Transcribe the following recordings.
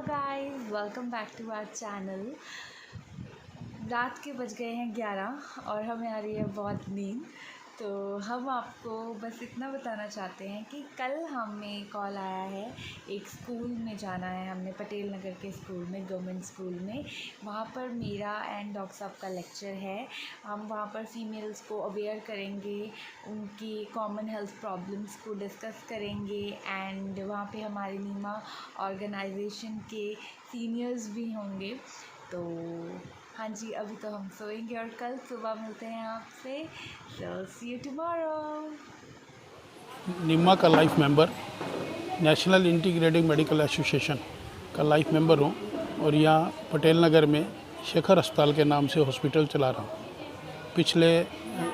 Guys, welcome back to our channel. रात के बज गए हैं 11 और हमें आ रही है बहुत नींद। तो हम आपको बस इतना बताना चाहते हैं कि कल हमें कॉल आया है, एक स्कूल में जाना है। हमने पटेल नगर के स्कूल में, गवर्नमेंट स्कूल में, वहाँ पर मेरा एंड डॉक्टर साहब का लेक्चर है। हम वहाँ पर फीमेल्स को अवेयर करेंगे, उनकी कॉमन हेल्थ प्रॉब्लम्स को डिस्कस करेंगे एंड वहाँ पे हमारे नीमा ऑर्गेनाइजेशन के सीनियर्स भी होंगे। तो हाँ जी, अभी तो हम सोएंगे और कल सुबह मिलते हैं आपसे। सो सी यू टुमारो। निम्मा का life member, national integrated medical association का लाइफ मेंबर हूँ और यहाँ पटेल नगर में शेखर अस्पताल के नाम से हॉस्पिटल चला रहा हूँ। पिछले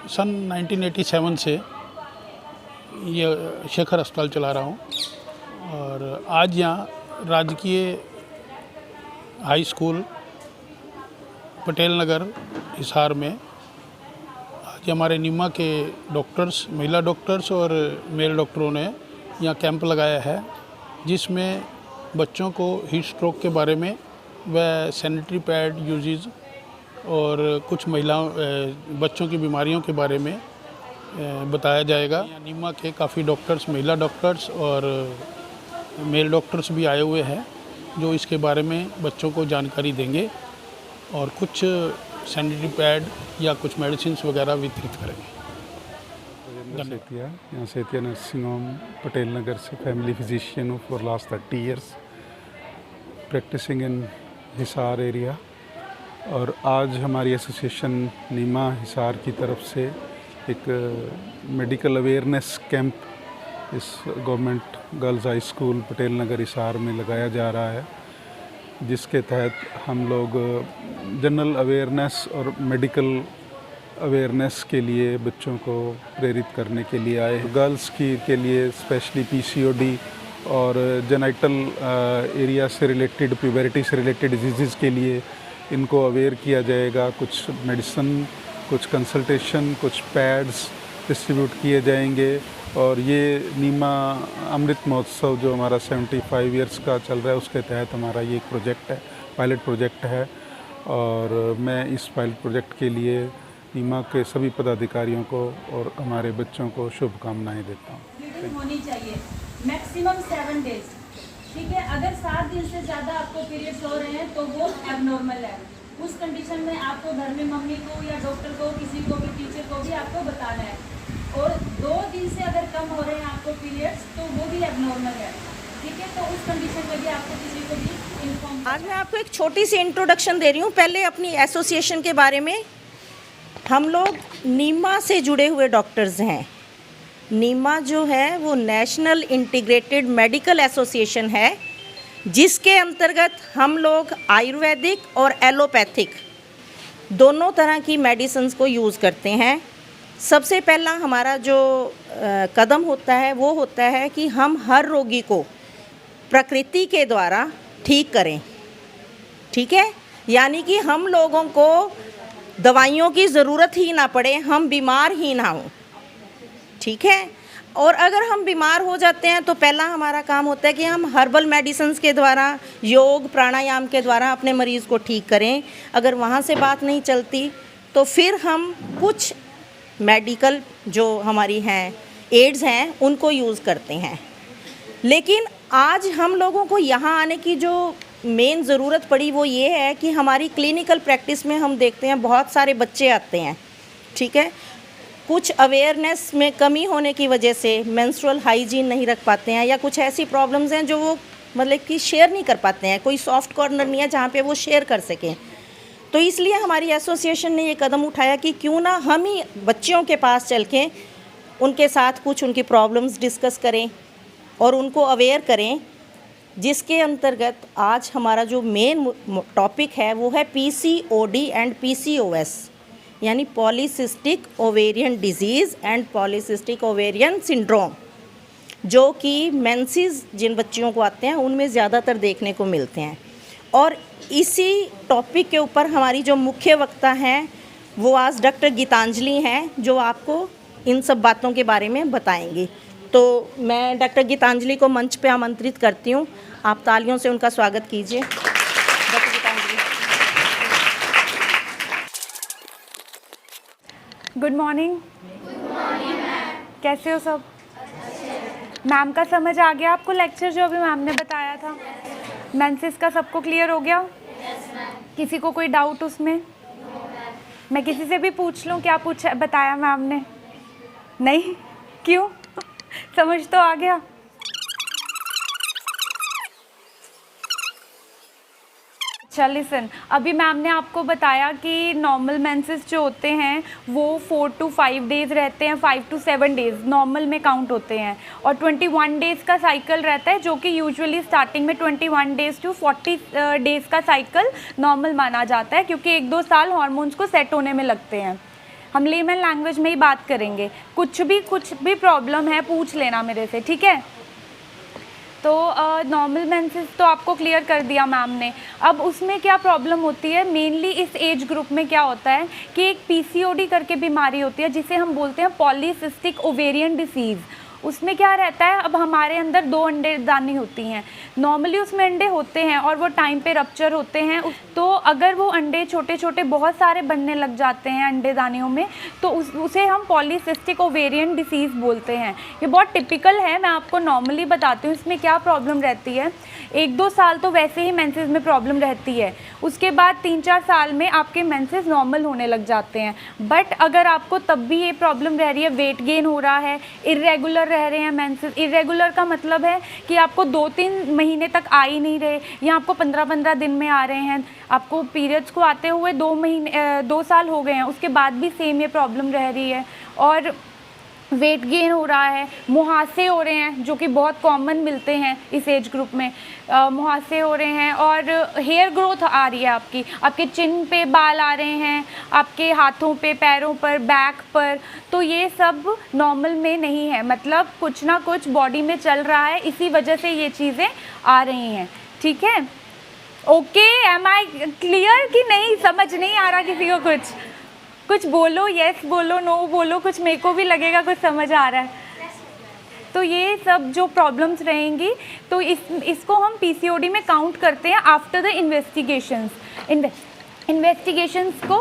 सन 1987 से ये शेखर अस्पताल चला रहा हूँ और आज यहाँ राजकीय हाई स्कूल पटेल नगर हिसार में आज हमारे निम्मा के डॉक्टर्स, महिला डॉक्टर्स और मेल डॉक्टरों ने यहाँ कैंप लगाया है, जिसमें बच्चों को हीट स्ट्रोक के बारे में व सैनिटरी पैड यूजेस और कुछ महिलाओं बच्चों की बीमारियों के बारे में बताया जाएगा। निम्मा के काफ़ी डॉक्टर्स, महिला डॉक्टर्स और मेल डॉक्टर्स भी आए हुए हैं जो इसके बारे में बच्चों को जानकारी देंगे और कुछ सैनिटरी पैड या कुछ मेडिसिन वगैरह वितरित करेंगे। सेतिया, यहाँ सेतिया नर्सिंग होम पटेल नगर से फैमिली फिजिशियन हूँ for last 30 years, practicing in Hisar area. और आज हमारी एसोसिएशन नीमा हिसार की तरफ से एक मेडिकल अवेयरनेस कैंप इस government girls high school Patel Nagar Hisar में लगाया जा रहा है, जिसके तहत हम लोग जनरल अवेयरनेस और मेडिकल अवेयरनेस के लिए बच्चों को प्रेरित करने के लिए आए। गर्ल्स की के लिए स्पेशली पीसीओडी और जेनाइटल एरिया से रिलेटेड, प्यूबरिटी से रिलेटेड डिजीज़ के लिए इनको अवेयर किया जाएगा। कुछ मेडिसिन, कुछ कंसल्टेशन, कुछ पैड्स डिस्ट्रीब्यूट किए जाएंगे। और ये नीमा अमृत महोत्सव जो हमारा 75 ईयर्स का चल रहा है, उसके तहत हमारा ये एक प्रोजेक्ट है, पायलट प्रोजेक्ट है। और मैं इस पायलट प्रोजेक्ट के लिए नीमा के सभी पदाधिकारियों को और हमारे बच्चों को शुभकामनाएं देता हूँ। ब्लीडिंग होनी चाहिए मैक्सिमम 7 डेज, ठीक है। अगर 7 दिन से ज़्यादा आपको पीरियड्स हो रहे हैं तो वो एबनॉर्मल है। उस कंडीशन में आपको घर में मम्मी को या डॉक्टर को, किसी को भी, टीचर को भी आपको बताना है। और 2 दिन से अगर कम हो रहे हैं आपको पीरियड्स तो वो भी एबनॉर्मल है, ठीक है। तो उस कंडीशन में भी आपको किसी को भी इन्फॉर्म। आज मैं आपको एक छोटी सी इंट्रोडक्शन दे रही हूँ। पहले अपनी एसोसिएशन के बारे में। हम लोग नीमा से जुड़े हुए डॉक्टर्स हैं। नीमा जो है वो नेशनल इंटीग्रेटेड मेडिकल एसोसिएशन है, जिसके अंतर्गत हम लोग आयुर्वेदिक और एलोपैथिक दोनों तरह की मेडिसिन्स को यूज़ करते हैं। सबसे पहला हमारा जो कदम होता है वो होता है कि हम हर रोगी को प्रकृति के द्वारा ठीक करें, ठीक है। यानी कि हम लोगों को दवाइयों की ज़रूरत ही ना पड़े, हम बीमार ही ना हों, ठीक है। और अगर हम बीमार हो जाते हैं तो पहला हमारा काम होता है कि हम हर्बल मेडिसिन्स के द्वारा, योग प्राणायाम के द्वारा अपने मरीज़ को ठीक करें। अगर वहाँ से बात नहीं चलती तो फिर हम कुछ मेडिकल जो हमारी हैं एड्स हैं उनको यूज़ करते हैं। लेकिन आज हम लोगों को यहाँ आने की जो मेन ज़रूरत पड़ी वो ये है कि हमारी क्लिनिकल प्रैक्टिस में हम देखते हैं बहुत सारे बच्चे आते हैं, ठीक है। कुछ अवेयरनेस में कमी होने की वजह से मेंस्ट्रुअल हाइजीन नहीं रख पाते हैं, या कुछ ऐसी प्रॉब्लम्स हैं जो वो मतलब कि शेयर नहीं कर पाते हैं। कोई सॉफ्ट कॉर्नर नहीं है जहाँ पे वो शेयर कर सकें। तो इसलिए हमारी एसोसिएशन ने ये कदम उठाया कि क्यों ना हम ही बच्चों के पास चल के उनके साथ कुछ उनकी प्रॉब्लम्स डिस्कस करें और उनको अवेयर करें, जिसके अंतर्गत आज हमारा जो मेन टॉपिक है वो है पीसीओडी एंड पीसीओएस, यानी polycystic ovarian disease and polycystic ovarian syndrome, जो कि मेंसेस जिन बच्चियों को आते हैं उनमें ज़्यादातर देखने को मिलते हैं। और इसी टॉपिक के ऊपर हमारी जो मुख्य वक्ता हैं वो आज डॉक्टर गीतांजलि हैं, जो आपको इन सब बातों के बारे में बताएंगी। तो मैं डॉक्टर गीतांजलि को मंच पे आमंत्रित करती हूँ। आप तालियों से उनका स्वागत कीजिए। डॉक्टर गीतांजलि। Good morning. कैसे हो सब? मैम का समझ आ गया आपको लेक्चर जो अभी मैम ने बताया था? मेंसेस का सबको क्लियर हो गया? किसी को कोई डाउट उसमें? मैं किसी से भी पूछ लूँ क्या पूछा बताया मैम ने? नहीं? क्यों? समझ तो आ गया? अच्छा लिसन, अभी मैम ने आपको बताया कि नॉर्मल मेंसेस जो होते हैं वो 4 to 5 डेज़ रहते हैं, 5 to 7 डेज़ नॉर्मल में काउंट होते हैं, और 21 डेज़ का साइकिल रहता है, जो कि यूजुअली स्टार्टिंग में 21 डेज़ टू 40 डेज़ का साइकिल नॉर्मल माना जाता है, क्योंकि 1-2 साल हार्मोन्स को सेट होने में लगते हैं। हम लेमन लैंग्वेज में ही बात करेंगे। कुछ भी प्रॉब्लम है पूछ लेना मेरे से, ठीक है? तो नॉर्मल मेंसेस तो आपको क्लियर कर दिया मैम ने। अब उसमें क्या प्रॉब्लम होती है, मेनली इस एज ग्रुप में क्या होता है कि एक पीसीओडी करके बीमारी होती है, जिसे हम बोलते हैं पॉलीसिस्टिक ओवेरियन डिसीज़। उसमें क्या रहता है, अब हमारे अंदर 2 अंडेदानी होती हैं, नॉर्मली उसमें अंडे होते हैं और वो टाइम पे रप्चर होते हैं। तो अगर वो अंडे छोटे छोटे बहुत सारे बनने लग जाते हैं अंडेदानियों में, तो उसे हम पॉलीसिस्टिक ओवेरियन डिसीज़ बोलते हैं। ये बहुत टिपिकल है, मैं आपको नॉर्मली बताती हूँ इसमें क्या प्रॉब्लम रहती है। 1-2 साल तो वैसे ही मेंसेस में प्रॉब्लम रहती है, उसके बाद 3-4 साल में आपके मेंसेस नॉर्मल होने लग जाते हैं। बट अगर आपको तब भी ये प्रॉब्लम रह रही है, वेट गेन हो रहा है, इरेगुलर रह रहे हैं मेंसेस, इरेगुलर का मतलब है कि आपको 2-3 महीने तक आ ही नहीं रहे, या आपको 15-15 दिन में आ रहे हैं, आपको पीरियड्स को आते हुए 2 साल हो गए हैं, उसके बाद भी सेम ये प्रॉब्लम रह रही है, और वेट गेन हो रहा है, मुहासे हो रहे हैं जो कि बहुत कॉमन मिलते हैं इस एज ग्रुप में, मुहासे हो रहे हैं, और हेयर ग्रोथ आ रही है, आपके चिन पे बाल आ रहे हैं, आपके हाथों पे, पैरों पर, बैक पर। तो ये सब नॉर्मल में नहीं है, मतलब कुछ ना कुछ बॉडी में चल रहा है, इसी वजह से ये चीज़ें आ रही हैं, ठीक है? ओके, एम आई क्लियर कि नहीं? समझ नहीं आ रहा किसी को? कुछ बोलो, यस बोलो, नो बोलो, कुछ मेरे को भी लगेगा कुछ समझ आ रहा है। तो ये सब जो प्रॉब्लम्स रहेंगी, तो इसको हम पीसीओडी में काउंट करते हैं आफ्टर द इन्वेस्टिगेशंस को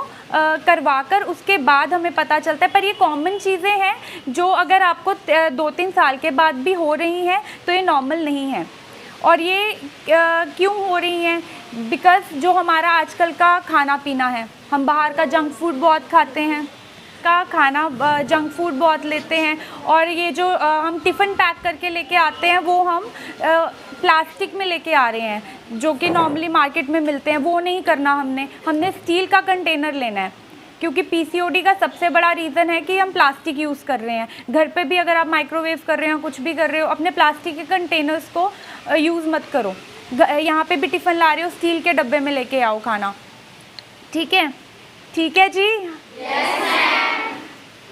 करवाकर उसके बाद हमें पता चलता है। पर ये कॉमन चीज़ें हैं जो अगर आपको 2-3 साल के बाद भी हो रही हैं तो ये नॉर्मल नहीं है। और ये क्यों हो रही हैं? बिकॉज़ जो हमारा आजकल का खाना पीना है, हम बाहर का जंक फूड बहुत खाते हैं, जंक फूड बहुत लेते हैं, और ये जो हम टिफ़िन पैक करके लेके आते हैं वो हम प्लास्टिक में लेके आ रहे हैं, जो कि नॉर्मली मार्केट में मिलते हैं। वो नहीं करना हमने स्टील का कंटेनर लेना है, क्योंकि पीसीओडी का सबसे बड़ा रीज़न है कि हम प्लास्टिक यूज़ कर रहे हैं। घर पे भी अगर आप माइक्रोवेव कर रहे हो, कुछ भी कर रहे हो, अपने प्लास्टिक के कंटेनर्स को यूज़ मत करो। यहाँ पे भी टिफ़िन ला रहे हो, स्टील के डब्बे में लेके आओ खाना, ठीक है? ठीक है जी?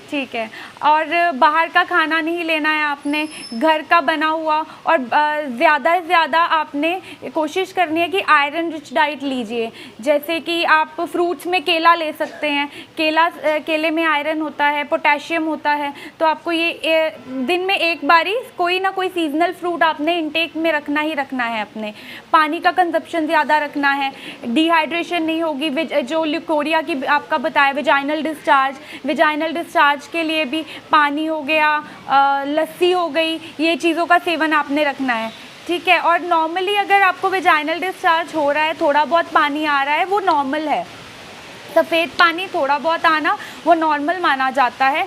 ठीक है। और बाहर का खाना नहीं लेना है आपने, घर का बना हुआ, और ज़्यादा से ज़्यादा आपने कोशिश करनी है कि आयरन रिच डाइट लीजिए। जैसे कि आप फ्रूट्स में केला ले सकते हैं, केले में आयरन होता है, पोटेशियम होता है, तो आपको ये दिन में एक बारी कोई ना कोई सीजनल फ्रूट आपने इंटेक में रखना ही रखना है। अपने पानी का कंजप्शन ज़्यादा रखना है, डिहाइड्रेशन नहीं होगी। जो ल्यूकोरिया की आपका बताया, वेजाइनल डिस्चार्ज के लिए भी पानी हो गया, लस्सी हो गई, ये चीज़ों का सेवन आपने रखना है, ठीक है? और नॉर्मली अगर आपको वेजाइनल डिस्चार्ज हो रहा है, थोड़ा बहुत पानी आ रहा है, वो नॉर्मल है। सफ़ेद पानी थोड़ा बहुत आना वो नॉर्मल माना जाता है,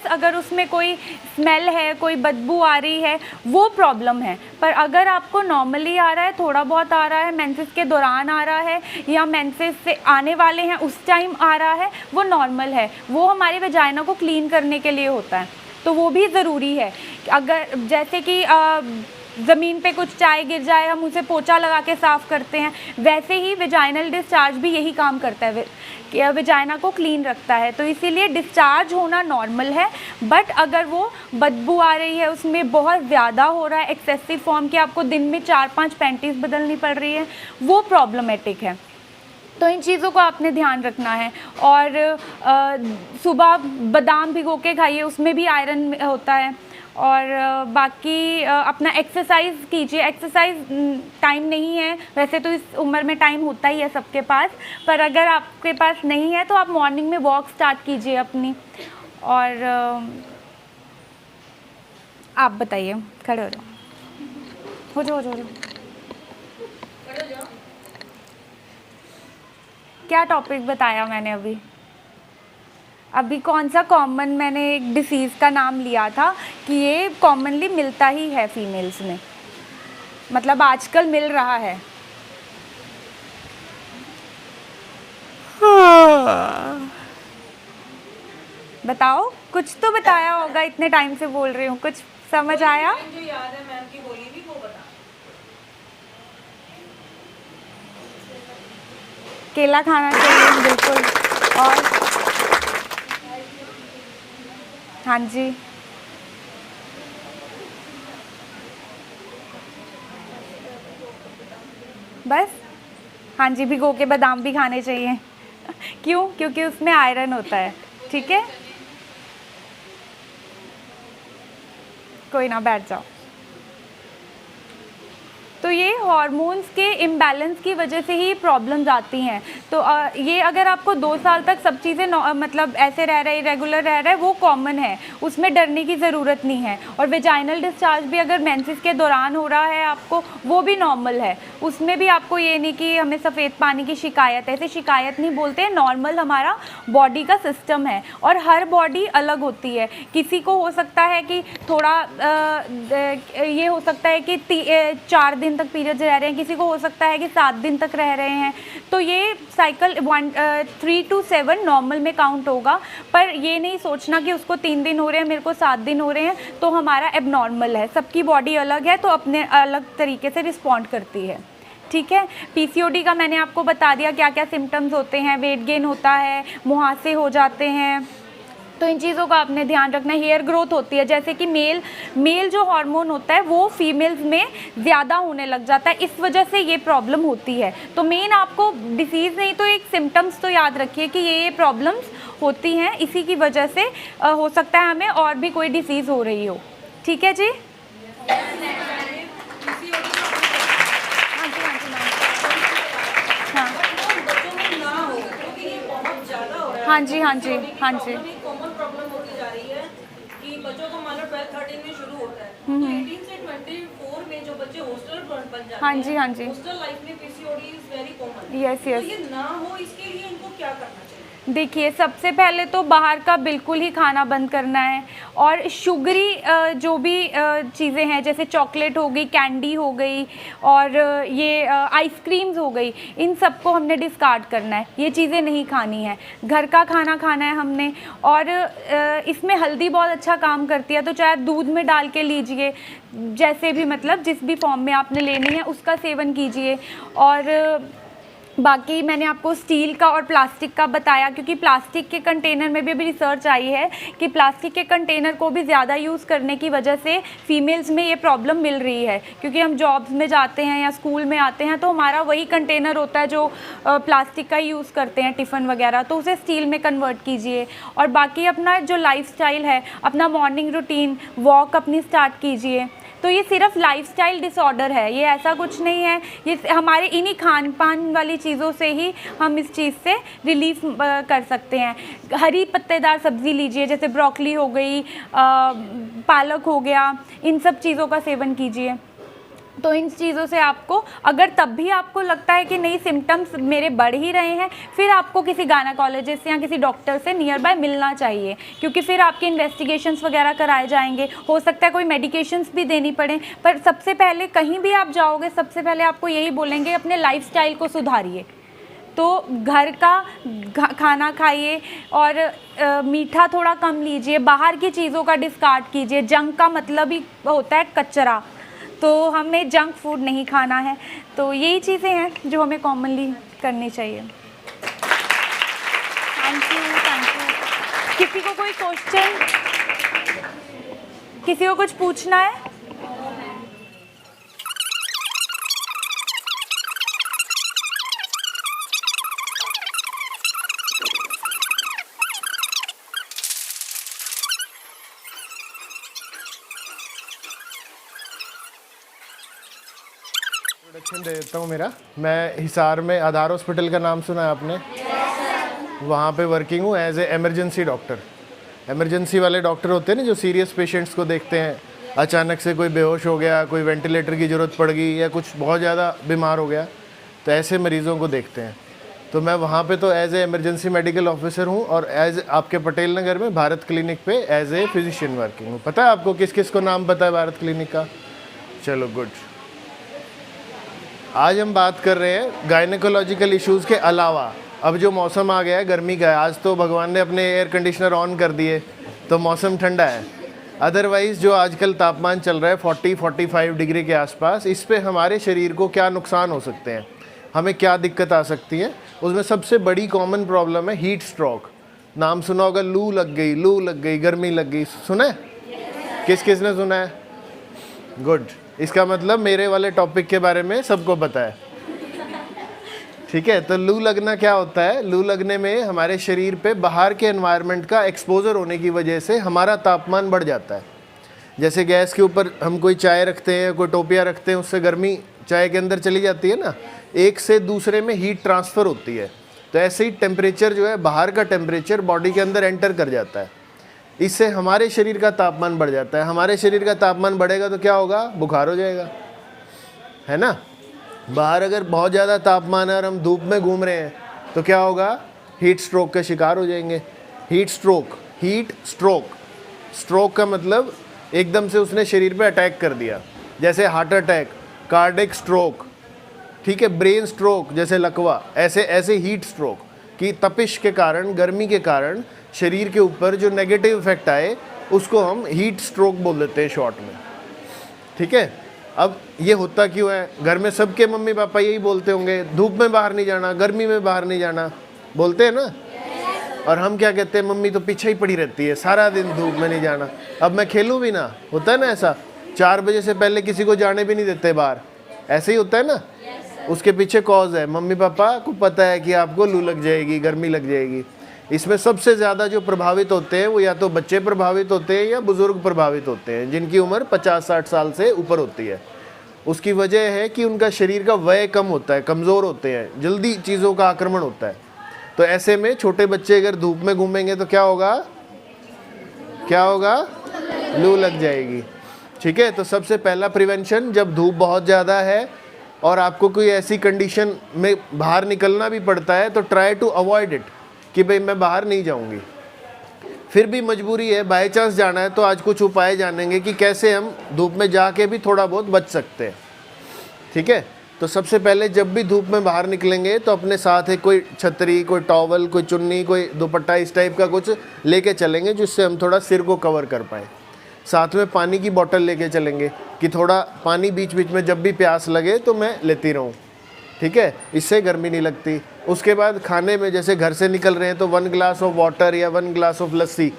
अगर उसमें कोई स्मेल है, कोई बदबू आ रही है, वो प्रॉब्लम है। पर अगर आपको नॉर्मली आ रहा है, थोड़ा बहुत आ रहा है, मेंसेस के दौरान आ रहा है, या मेंसेस से आने वाले हैं उस टाइम आ रहा है, वो नॉर्मल है। वो हमारी वेजाइना को क्लीन करने के लिए होता है, तो वो भी ज़रूरी है। अगर जैसे कि ज़मीन पे कुछ चाय गिर जाए, हम उसे पोछा लगा के साफ़ करते हैं, वैसे ही वेजाइनल डिस्चार्ज भी यही काम करता है, वेजाइना को क्लीन रखता है। तो इसीलिए डिस्चार्ज होना नॉर्मल है, बट अगर वो बदबू आ रही है, उसमें बहुत ज़्यादा हो रहा है, एक्सेसिव फॉर्म की, आपको दिन में 4-5 पैंटीज़ बदलनी पड़ रही है, वो प्रॉब्लमेटिक है। तो इन चीज़ों को आपने ध्यान रखना है। और सुबह बादाम भिगो के खाइए, उसमें भी आयरन होता है। और बाकी अपना एक्सरसाइज कीजिए। एक्सरसाइज टाइम नहीं है वैसे तो इस उम्र में टाइम होता ही है सबके पास, पर अगर आपके पास नहीं है तो आप मॉर्निंग में वॉक स्टार्ट कीजिए अपनी। और आप बताइए, खड़े हो जाओ, हो जाओ, हो जाओ, हो जाओ। क्या टॉपिक बताया मैंने अभी कौन सा कॉमन, मैंने एक डिसीज़ का नाम लिया था कि ये कॉमनली मिलता ही है फीमेल्स में, मतलब आजकल मिल रहा है। बताओ, कुछ तो बताया होगा, इतने टाइम से बोल रही हूँ, कुछ समझ आया? जो याद है मैम की बोली भी वो बता। केला खाना चाहिए बिल्कुल। और हाँ जी, बस। हाँ जी, भिगो के बादाम भी खाने चाहिए। क्यों? क्योंकि उसमें आयरन होता है। ठीक है, कोई ना, बैठ जाओ। तो ये हार्मोन्स के इम्बैलेंस की वजह से ही प्रॉब्लम्स आती हैं। तो ये अगर आपको 2 साल तक सब चीज़ें मतलब ऐसे रह रहे, रेगुलर रह रहे, वो कॉमन है, उसमें डरने की ज़रूरत नहीं है। और वेजाइनल डिस्चार्ज भी अगर मेंसेस के दौरान हो रहा है आपको, वो भी नॉर्मल है। उसमें भी आपको ये नहीं कि हमें सफ़ेद पानी की शिकायत है, ऐसे शिकायत नहीं बोलते हैं, नॉर्मल हमारा बॉडी का सिस्टम है। और हर बॉडी अलग होती है, किसी को हो सकता है कि थोड़ा ये हो सकता है कि 4 दिन तक पीरियड्स रह रहे हैं, किसी को हो सकता है कि 7 दिन तक रह रहे हैं। तो ये साइकिल 3 to 7 नॉर्मल में काउंट होगा, पर ये नहीं सोचना कि उसको 3 दिन हो रहे हैं, मेरे को 7 दिन हो रहे हैं तो हमारा एबनॉर्मल है। सबकी बॉडी अलग है तो अपने अलग तरीके से रिस्पॉन्ड करती है। ठीक है, पीसीओडी का मैंने आपको बता दिया क्या क्या सिम्टम्स होते हैं, वेट गेन होता है, मुहासे हो जाते हैं, तो इन चीज़ों का आपने ध्यान रखना। हेयर ग्रोथ होती है, जैसे कि मेल जो हार्मोन होता है वो फीमेल्स में ज़्यादा होने लग जाता है, इस वजह से ये प्रॉब्लम होती है। तो मेन आपको डिसीज़ नहीं तो एक सिम्टम्स तो याद रखिए कि ये प्रॉब्लम्स होती हैं, इसी की वजह से हो सकता है हमें और भी कोई डिसीज़ हो रही हो। ठीक है जी, हाँ जी, हाँ जी, हाँ जी, कॉमन प्रॉब्लम होती जा रही है कि बच्चों को मान लो 12-13 में शुरू होता है, तो 18 से 24 में जो बच्चे हॉस्टल बन जाते हैं, हाँ जी, हाँ जी, हॉस्टल लाइफ में PCOD is very common. Yes yes. तो ये ना हो इसके लिए इनको क्या करना चाहिए? देखिए, सबसे पहले तो बाहर का बिल्कुल ही खाना बंद करना है, और शुगरी जो भी चीज़ें हैं जैसे चॉकलेट हो गई, कैंडी हो गई, और ये आइसक्रीम्स हो गई, इन सबको हमने डिस्कार्ड करना है, ये चीज़ें नहीं खानी है। घर का खाना खाना है हमने। और इसमें हल्दी बहुत अच्छा काम करती है, तो चाहे दूध में डाल के लीजिए, जैसे भी मतलब जिस भी फॉर्म में आपने लेनी है उसका सेवन कीजिए। और बाकी मैंने आपको स्टील का और प्लास्टिक का बताया, क्योंकि प्लास्टिक के कंटेनर में भी अभी रिसर्च आई है कि प्लास्टिक के कंटेनर को भी ज़्यादा यूज़ करने की वजह से फीमेल्स में ये प्रॉब्लम मिल रही है, क्योंकि हम जॉब्स में जाते हैं या स्कूल में आते हैं तो हमारा वही कंटेनर होता है जो प्लास्टिक का ही यूज़ करते हैं, टिफ़िन वगैरह, तो उसे स्टील में कन्वर्ट कीजिए। और बाकी अपना जो लाइफस्टाइल है, अपना मॉर्निंग रूटीन, वॉक अपनी स्टार्ट कीजिए। तो ये सिर्फ लाइफस्टाइल डिसऑर्डर है, ये ऐसा कुछ नहीं है, ये हमारे इन्हीं खान पान वाली चीज़ों से ही हम इस चीज़ से रिलीफ कर सकते हैं। हरी पत्तेदार सब्ज़ी लीजिए, जैसे ब्रोकली हो गई, पालक हो गया, इन सब चीज़ों का सेवन कीजिए। तो इन चीज़ों से आपको, अगर तब भी आपको लगता है कि नहीं सिम्टम्स मेरे बढ़ ही रहे हैं, फिर आपको किसी गायनेकोलॉजिस्ट या किसी डॉक्टर से नियर बाय मिलना चाहिए, क्योंकि फिर आपके इन्वेस्टिगेशंस वगैरह कराए जाएंगे, हो सकता है कोई मेडिकेशंस भी देनी पड़े। पर सबसे पहले कहीं भी आप जाओगे, सबसे पहले आपको यही बोलेंगे अपने लाइफस्टाइल को सुधारिए। तो घर का खाना खाइए, और मीठा थोड़ा कम लीजिए, बाहर की चीज़ों का डिस्कार्ड कीजिए। जंक का मतलब ही होता है कचरा, तो हमें जंक फूड नहीं खाना है। तो यही चीज़ें हैं जो हमें कॉमनली करनी चाहिए। Thank you, thank you. किसी को कोई क्वेश्चन, किसी को कुछ पूछना है? इंट्रोडक्शन दे देता हूँ मेरा। मैं हिसार में आधार हॉस्पिटल का नाम सुना है आपने? वहाँ पे वर्किंग हूँ as a emergency doctor. Emergency वाले डॉक्टर होते हैं ना जो सीरियस पेशेंट्स को देखते हैं, अचानक से कोई बेहोश हो गया, कोई वेंटिलेटर की ज़रूरत पड़ गई या कुछ बहुत ज़्यादा बीमार हो गया, तो ऐसे मरीज़ों को देखते हैं। तो मैं वहाँ पे तो as a emergency medical officer हूँ और एज आपके पटेल नगर में भारत क्लिनिक पे एज ए फिजिशियन वर्किंग हूँ। पता है आपको किस किस को नाम पता है भारत क्लिनिक का? चलो गुड। आज हम बात कर रहे हैं गायनेकोलॉजिकल इश्यूज़ के अलावा। अब जो मौसम आ गया है गर्मी का है, आज तो भगवान ने अपने एयर कंडीशनर ऑन कर दिए तो मौसम ठंडा है। अदरवाइज़ जो आजकल तापमान चल रहा है 40-45 डिग्री के आसपास, इस पे हमारे शरीर को क्या नुकसान हो सकते हैं, हमें क्या दिक्कत आ सकती है, उसमें सबसे बड़ी कॉमन प्रॉब्लम है हीट स्ट्रोक। नाम सुना होगा, लू लग गई, गर्मी लग गई, सुना है? किस किस ने सुना है? गुड। इसका मतलब मेरे वाले टॉपिक के बारे में सबको पता है। ठीक है, तो लू लगना क्या होता है? लू लगने में हमारे शरीर पे बाहर के एनवायरनमेंट का एक्सपोजर होने की वजह से हमारा तापमान बढ़ जाता है। जैसे गैस के ऊपर हम कोई चाय रखते हैं, कोई टोपिया रखते हैं, उससे गर्मी चाय के अंदर चली जाती है ना, एक से दूसरे में हीट ट्रांसफ़र होती है। तो ऐसे ही टेम्परेचर जो है, बाहर का टेम्परेचर बॉडी के अंदर एंटर कर जाता है, इससे हमारे शरीर का तापमान बढ़ जाता है। हमारे शरीर का तापमान बढ़ेगा तो क्या होगा? बुखार हो जाएगा, है ना। बाहर अगर बहुत ज़्यादा तापमान है और हम धूप में घूम रहे हैं तो क्या होगा? हीट स्ट्रोक का शिकार हो जाएंगे। हीट स्ट्रोक, स्ट्रोक का मतलब एकदम से उसने शरीर पे अटैक कर दिया, जैसे हार्ट अटैक, कार्डिक स्ट्रोक, ठीक है, ब्रेन स्ट्रोक जैसे लकवा, ऐसे हीट स्ट्रोक की तपिश के कारण, गर्मी के कारण शरीर के ऊपर जो नेगेटिव इफेक्ट आए उसको हम हीट स्ट्रोक बोल देते हैं शॉर्ट में। ठीक है, अब ये होता क्यों है? घर में सबके मम्मी पापा यही बोलते होंगे, धूप में बाहर नहीं जाना, गर्मी में बाहर नहीं जाना, बोलते हैं ना। और हम क्या कहते हैं? मम्मी तो पीछे ही पड़ी रहती है, सारा दिन धूप में नहीं जाना, अब मैं खेलूँ भी ना, होता है ना ऐसा। 4 बजे से पहले किसी को जाने भी नहीं देते बाहर, ऐसे ही होता है ना। उसके पीछे कॉज है, मम्मी पापा को पता है कि आपको लू लग जाएगी, गर्मी लग जाएगी। इसमें सबसे ज़्यादा जो प्रभावित होते हैं वो या तो बच्चे प्रभावित होते हैं या बुज़ुर्ग प्रभावित होते हैं, जिनकी उम्र 50-60 साल से ऊपर होती है। उसकी वजह है कि उनका शरीर का वय कम होता है, कमज़ोर होते हैं, जल्दी चीज़ों का आक्रमण होता है। तो ऐसे में छोटे बच्चे अगर धूप में घूमेंगे तो क्या होगा? लू लग जाएगी। ठीक है, तो सबसे पहला प्रिवेंशन, जब धूप बहुत ज़्यादा है और आपको कोई ऐसी कंडीशन में बाहर निकलना भी पड़ता है तो ट्राई टू अवॉइड इट, कि भाई मैं बाहर नहीं जाऊंगी। फिर भी मजबूरी है, बाय चांस जाना है, तो आज कुछ उपाय जानेंगे कि कैसे हम धूप में जाके भी थोड़ा बहुत बच सकते हैं। ठीक है, तो सबसे पहले जब भी धूप में बाहर निकलेंगे तो अपने साथ है कोई छतरी, कोई टॉवल, कोई चुन्नी, कोई दुपट्टा, इस टाइप का कुछ लेके चलेंगे जिससे हम थोड़ा सिर को कवर कर पाएँ। साथ में पानी की बोतल लेके चलेंगे कि थोड़ा पानी बीच बीच में जब भी प्यास लगे तो मैं लेती रहूँ। ठीक है, इससे गर्मी नहीं लगती। उसके बाद खाने में, जैसे घर से निकल रहे हैं तो 1 ग्लास ऑफ वाटर या 1 ग्लास ऑफ लस्सी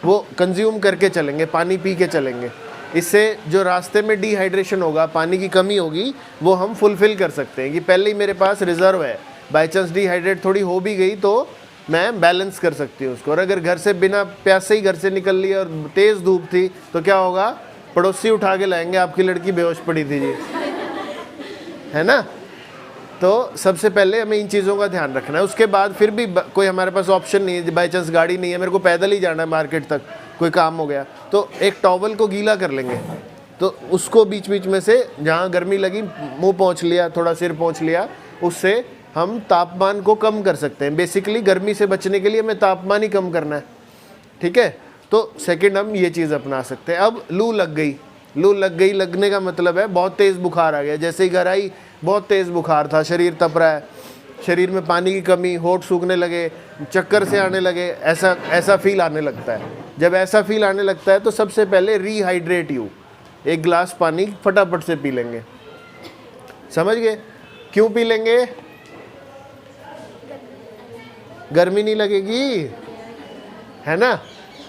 वो कंज्यूम करके चलेंगे, पानी पी के चलेंगे। इससे जो रास्ते में डिहाइड्रेशन होगा, पानी की कमी होगी, वो हम फुलफ़िल कर सकते हैं कि पहले ही मेरे पास रिज़र्व है, बाई चांस डिहाइड्रेट थोड़ी हो भी गई तो मैं बैलेंस कर सकती हूँ उसको। और अगर घर से बिना प्यासे ही घर से निकल ली और तेज़ धूप थी तो क्या होगा? पड़ोसी उठा के लाएंगे, आपकी लड़की बेहोश पड़ी थी जी, है ना। तो सबसे पहले हमें इन चीज़ों का ध्यान रखना है। उसके बाद फिर भी कोई हमारे पास ऑप्शन नहीं है, बाई चांस गाड़ी नहीं है, मेरे को पैदल ही जाना है मार्केट तक, कोई काम हो गया, तो एक टॉवल को गीला कर लेंगे, तो उसको बीच बीच में से जहाँ गर्मी लगी मुंह पोंछ लिया, थोड़ा सिर पोंछ लिया, उससे हम तापमान को कम कर सकते हैं। बेसिकली गर्मी से बचने के लिए हमें तापमान ही कम करना है। ठीक है, तो सेकंड हम ये चीज़ अपना सकते हैं। अब लू लग गई, लगने का मतलब है बहुत तेज़ बुखार आ गया। जैसे ही घर आई बहुत तेज़ बुखार था, शरीर तप रहा है, शरीर में पानी की कमी, होंठ सूखने लगे, चक्कर से आने लगे, ऐसा फील आने लगता है। जब ऐसा फील आने लगता है तो सबसे पहले रीहाइड्रेट यू, 1 गिलास पानी फटाफट से पी लेंगे। समझ गए? क्यों पी लेंगे? गर्मी नहीं लगेगी, है ना।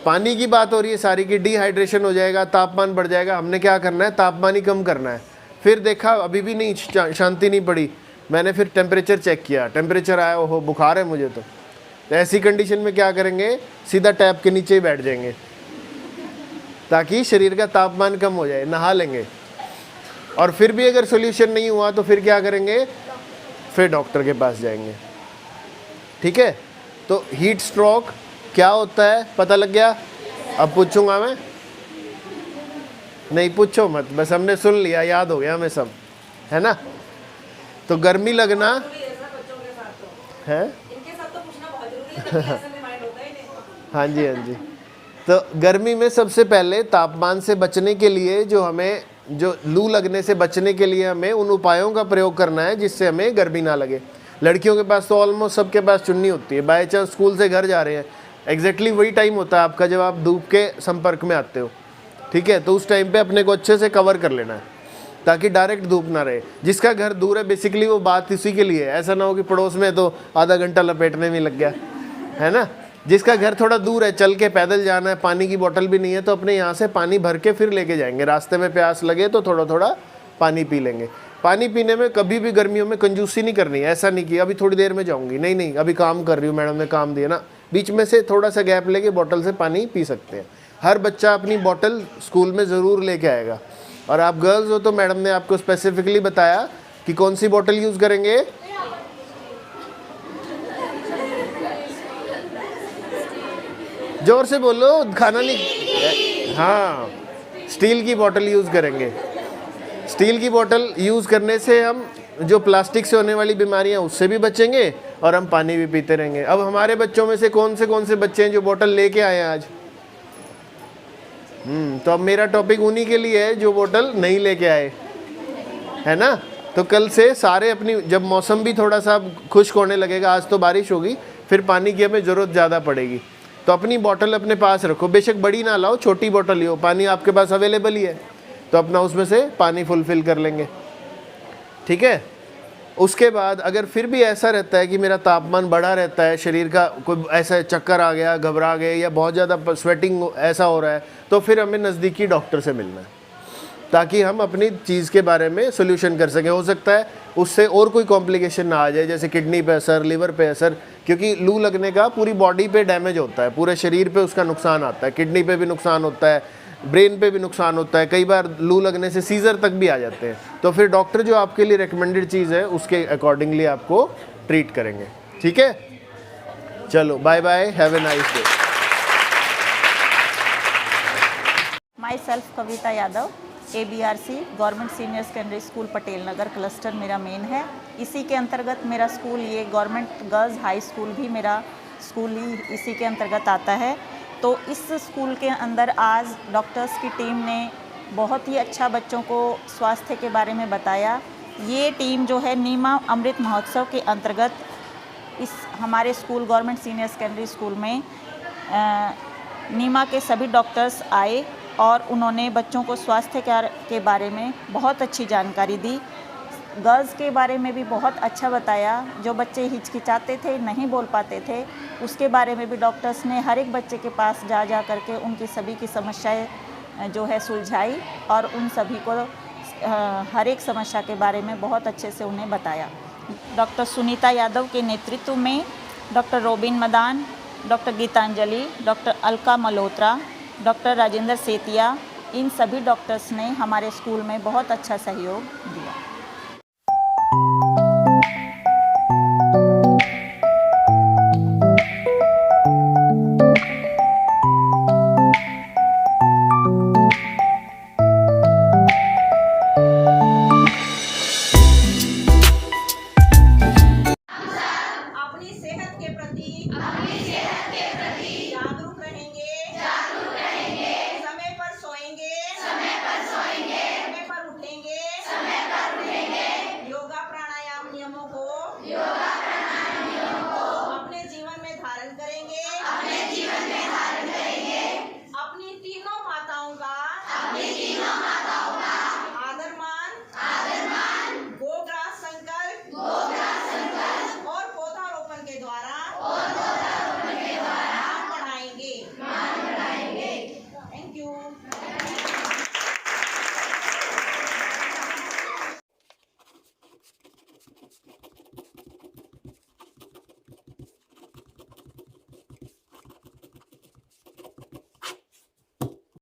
पानी की बात हो रही है सारी की, डिहाइड्रेशन हो जाएगा, तापमान बढ़ जाएगा। हमने क्या करना है? तापमान ही कम करना है। फिर देखा अभी भी नहीं, शांति नहीं पड़ी, मैंने फिर टेम्परेचर चेक किया, टेम्परेचर आया, ओहो बुखार है मुझे तो ऐसी कंडीशन में क्या करेंगे? सीधा टैप के नीचे ही बैठ जाएंगे ताकि शरीर का तापमान कम हो जाए, नहा लेंगे। और फिर भी अगर सोल्यूशन नहीं हुआ तो फिर क्या करेंगे, फिर डॉक्टर के पास जाएंगे। ठीक है, तो हीट स्ट्रोक क्या होता है पता लग गया। अब पूछूंगा मैं, नहीं पूछो मत, बस हमने सुन लिया, याद हो गया हमें सब, है ना। तो गर्मी लगना है हाँ जी हाँ जी। तो गर्मी में सबसे पहले तापमान से बचने के लिए जो लू लगने से बचने के लिए हमें उन उपायों का प्रयोग करना है जिससे हमें गर्मी ना लगे। लड़कियों के पास तो ऑलमोस्ट सबके पास चुन्नी होती है, बाई चांस स्कूल से घर जा रहे हैं, एग्जैक्टली वही टाइम होता है आपका जब आप धूप के संपर्क में आते हो। ठीक है, तो उस टाइम पे अपने को अच्छे से कवर कर लेना है ताकि डायरेक्ट धूप ना रहे। जिसका घर दूर है बेसिकली वो बात इसी के लिए है, ऐसा ना हो कि पड़ोस में तो आधा घंटा लपेटने में लग गया, है ना। जिसका घर थोड़ा दूर है, चल के पैदल जाना है, पानी की बोतल भी नहीं है, तो अपने यहाँ से पानी भर के फिर लेके जाएंगे। रास्ते में प्यास लगे तो थोड़ा थोड़ा पानी पी लेंगे। पानी पीने में कभी भी गर्मियों में कंजूसी नहीं करनी है। ऐसा नहीं कि अभी थोड़ी देर में जाऊँगी, नहीं अभी काम कर रही हूँ, मैडम ने काम दिया ना, बीच में से थोड़ा सा गैप लेके बोतल से पानी पी सकते हैं। हर बच्चा अपनी बोतल स्कूल में ज़रूर लेके आएगा। और आप गर्ल्स हो तो मैडम ने आपको स्पेसिफिकली बताया कि कौन सी बोतल यूज़ करेंगे। जोर से बोलो, खाना नहीं, हाँ स्टील की बोतल यूज़ करेंगे। स्टील की बोतल यूज़ करने से हम जो प्लास्टिक से होने वाली बीमारियां उससे भी बचेंगे और हम पानी भी पीते रहेंगे। अब हमारे बच्चों में से कौन से बच्चे हैं जो बोतल लेके आए हैं आज? तो अब मेरा टॉपिक उन्हीं के लिए है जो बोतल नहीं लेके आए, है ना। तो कल से सारे अपनी, जब मौसम भी थोड़ा सा खुश्क होने लगेगा, आज तो बारिश होगी, फिर पानी की हमें ज़रूरत ज़्यादा पड़ेगी, तो अपनी बोतल अपने पास रखो। बेशक बड़ी ना लाओ, छोटी बोतल ही हो, पानी आपके पास अवेलेबल ही है, तो अपना उसमें से पानी फुलफिल कर लेंगे। ठीक है, उसके बाद अगर फिर भी ऐसा रहता है कि मेरा तापमान बढ़ा रहता है, शरीर का कोई ऐसा चक्कर आ गया, घबरा गए या बहुत ज़्यादा स्वेटिंग ऐसा हो रहा है, तो फिर हमें नज़दीकी डॉक्टर से मिलना है ताकि हम अपनी चीज़ के बारे में सोल्यूशन कर सकें। हो सकता है उससे और कोई कॉम्प्लिकेशन ना आ जाए, जैसे किडनी पे असर, लिवर पे असर, क्योंकि लू लगने का पूरी बॉडी पे डैमेज होता है, पूरे शरीर पे उसका नुकसान आता है। किडनी पे भी नुकसान होता है, ब्रेन पे भी नुकसान होता है, कई बार लू लगने से सीजर तक भी आ जाते हैं। तो फिर डॉक्टर जो आपके लिए रिकमेंडेड चीज़ है उसके अकॉर्डिंगली आपको ट्रीट करेंगे। ठीक है, चलो bye bye, have a nice day. Myself Kavita Yadav, ABRC government senior secondary school Patel Nagar cluster मेरा मेन है। इसी के अंतर्गत मेरा स्कूल, ये गवर्नमेंट गर्ल्स हाई स्कूल भी मेरा स्कूल ही इसी के अंतर्गत आता है। तो इस स्कूल के अंदर आज डॉक्टर्स की टीम ने बहुत ही अच्छा बच्चों को स्वास्थ्य के बारे में बताया। ये टीम जो है नीमा अमृत महोत्सव के अंतर्गत इस हमारे school government senior secondary school में नीमा के सभी डॉक्टर्स आए और उन्होंने बच्चों को स्वास्थ्य के बारे में बहुत अच्छी जानकारी दी। गर्ल्स के बारे में भी बहुत अच्छा बताया। जो बच्चे हिचकिचाते थे, नहीं बोल पाते थे, उसके बारे में भी डॉक्टर्स ने हर एक बच्चे के पास जा करके उनकी सभी की समस्याएं जो है सुलझाई और उन सभी को हर एक समस्या के बारे में बहुत अच्छे से उन्हें बताया। डॉक्टर सुनीता यादव के नेतृत्व में doctor Robin Madan, doctor Geetanjali, doctor Alka Malhotra, doctor Rajendra Setia, इन सभी डॉक्टर्स ने हमारे स्कूल में बहुत अच्छा सहयोग दिया।